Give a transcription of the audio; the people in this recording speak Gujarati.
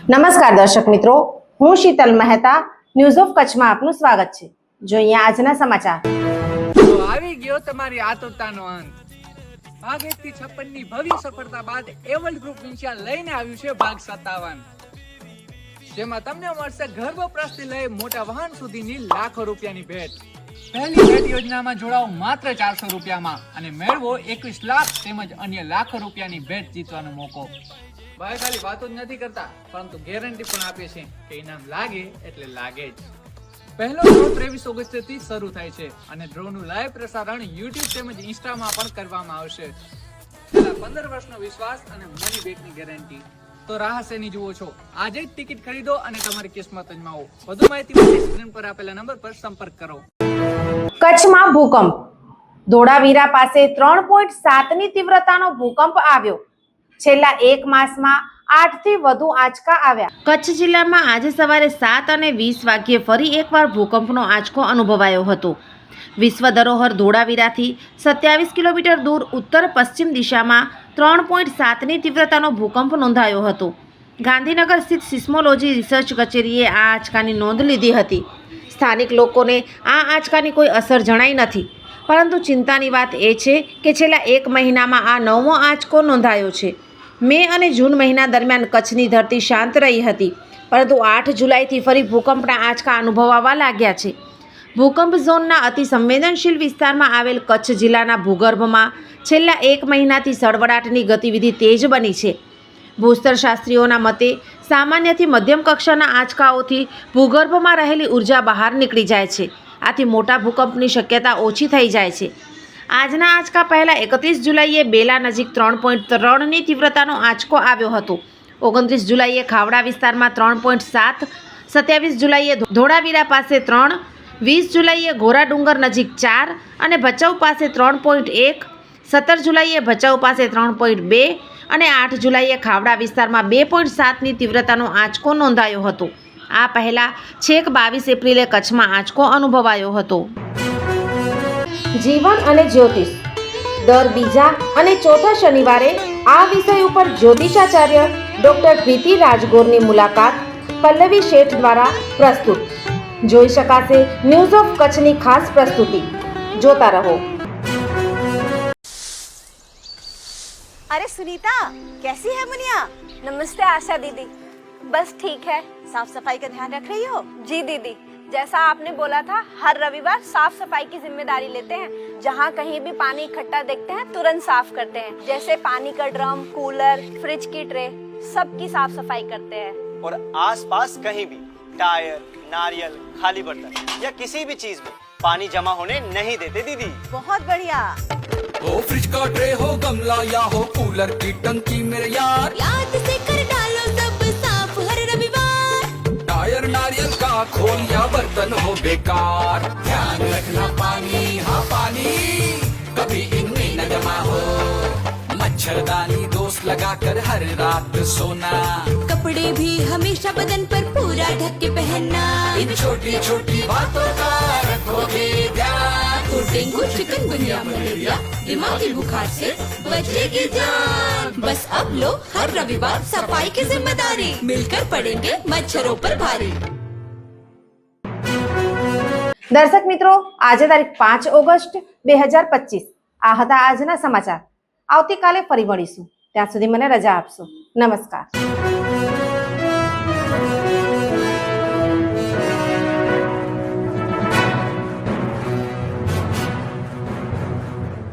નમસ્કાર દર્શક મિત્રો, હું શીતલ મહેતા ન્યૂઝ ઓફ કચ્છમાં આપનું સ્વાગત છે। જોઈએ આજના સમાચાર। તો આવી ગયો તમારી આતુરતાનો અંત। ભાગ 1 થી 56 ની ભવ્ય સફળતા બાદ એવલ્ડ ગ્રુપ ઇન્ડિયા લઈને આવ્યું છે ભાગ 57, જેમાં તમને મળશે ઘર વપરાશથી લઈ મોટા વાહન સુધીની લાખો રૂપિયાની ભેટ। પહેલી ભેટ યોજનામાં જોડાઓ માત્ર 400 રૂપિયામાં અને મેળવો 21 લાખ તેમજ અન્ય લાખો રૂપિયાની ભેટ જીતવાનો મોકો। ભાઈ ખાલી વાતો જ નથી કરતા, પરંતુ ગેરંટી પણ આપે છે કે ઇનામ લાગે એટલે લાગે જ। પહેલો ડ્રો 23 ઓગસ્ટથી શરૂ થાય છે અને ડ્રોનું લાઈવ પ્રસારણ YouTube તેમજ ઇન્સ્ટામાં પણ કરવામાં આવશે। છેલ્લા 15 વર્ષનો વિશ્વાસ અને મની બેકની ગેરંટી। તો રાહ શેની જુઓ છો? આજે જ ટિકિટ ખરીદો અને તમારી કિસ્મત અજમાવો। વધુ માહિતી માટે સ્ક્રીન પર આપેલા નંબર પર સંપર્ક કરો। કચ્છમાં ભૂકંપ। ધોળાવીરા પાસે 3.7 ની તીવ્રતાનો ભૂકંપ આવ્યો। છેલ્લા એક માસમાં 8 થી વધુ આંચકા આવ્યા। કચ્છ જિલ્લામાં આજે સવારે 7 અને 20 વાગ્યે ફરી એકવાર ભૂકંપનો આંચકો અનુભવાયો હતો। વિશ્વ ધરોહર ધોળાવીરાથી 27 કિલોમીટર દૂર ઉત્તર પશ્ચિમ દિશામાં 3.7 ની તીવ્રતાનો ભૂકંપ નોંધાયો હતો। ગાંધીનગર સ્થિત સિસ્મોલોજી રિસર્ચ કચેરીએ આ આંચકાની નોંધ લીધી હતી। સ્થાનિક લોકોને આ આંચકાની કોઈ અસર જણાઈ નથી, પરંતુ ચિંતાની વાત એ છે કે છેલ્લા એક મહિનામાં આ 9મો આંચકો નોંધાયો છે। મે અને જૂન મહિના દરમિયાન કચ્છની ધરતી શાંત રહી હતી, પરંતુ 8 જુલાઈથી ફરી ભૂકંપના આંચકા અનુભવાવા લાગ્યા છે। ભૂકંપ ઝોનના અતિ સંવેદનશીલ વિસ્તારમાં આવેલ કચ્છ જિલ્લાના ભૂગર્ભમાં છેલ્લા એક મહિનાથી સળવળાટની ગતિવિધિ તેજ બની છે। ભૂસ્તરશાસ્ત્રીઓના મતે સામાન્યથી મધ્યમ કક્ષાના આંચકાઓથી ભૂગર્ભમાં રહેલી ઉર્જા બહાર નીકળી જાય છે, આથી મોટા ભૂકંપની શક્યતા ઓછી થઈ જાય છે। આજના આંચકા પહેલા 31 જુલાઈએ બેલા નજીક 3.3 ની તીવ્રતાનો આંચકો આવ્યો હતો। 29 જુલાઈએ ખાવડા વિસ્તારમાં 3.7, 27 જુલાઈએ ધોળાવીરા પાસે 3, 20 જુલાઈએ ઘોરા ડુંગર નજીક 4 અને ભચાઉ પાસે 3.1, 17 જુલાઈએ ભચાઉ પાસે 3.2 અને 8 જુલાઈએ ખાવડા વિસ્તારમાં 2.7 ની તીવ્રતાનો આંચકો નોંધાયો હતો। આ પહેલા છેક 22 એપ્રિલે કચ્છમાં આંચકો અનુભવાયો હતો। જીવન અને જ્યોતિષ। દર બીજા અને ચોથા શનિવારે આ વિષય ઉપર જ્યોતિષાચાર્ય ડોક્ટર પ્રીતિ રાજગોરની મુલાકાત પલ્લવી શેઠ દ્વારા પ્રસ્તુત। જોઈ શકાશે ન્યૂઝ ઓફ કચ્છની ખાસ પ્રસ્તુતિ। જોતા રહો। अरे सुनीता, कैसी है मुनिया? नमस्ते आशा दीदी। बस ठीक है। साफ सफाई का ध्यान रख रही हो? जी दीदी, जैसा आपने बोला था हर रविवार साफ सफाई की जिम्मेदारी लेते हैं। जहाँ कहीं भी पानी इकट्ठा देखते हैं तुरंत साफ करते हैं। जैसे पानी का ड्रम, कूलर, फ्रिज की ट्रे, सबकी साफ सफाई करते हैं। और आसपास कहीं भी टायर, नारियल, खाली बर्तन या किसी भी चीज में पानी जमा होने नहीं देते दीदी। बहुत बढ़िया। हो फ्रिज का ट्रे हो गमला या हो कूलर की टंकी मेरे यार, याद से कर डालो सब साफ हर रविवार। टायर नारियल का खोल या बर्तन हो बेकार, ध्यान रखना पानी, हाँ पानी कभी इनमें न जमा हो। मच्छरदानी दोस्त लगाकर हर रात सोना, कपड़े भी हमेशा बदन पर पूरा ढक के पहनना। इन छोटी छोटी बातों का रखोगे ध्यान, तो डेंगू, चिकनगुनिया, मलेरिया, दिमागी बुखार से बचेगी जान। बस अब लो हर रविवार सफाई की जिम्मेदारी, मिलकर पड़ेंगे मच्छरों पर भारी। દર્શક મિત્રો, આજે તારીખ 5 ઓગસ્ટ 2025 આ હતા આજના સમાચાર। આવતીકાલે ફરી મળીશું, ત્યાં સુધી મને રજા આપશો। નમસ્કાર।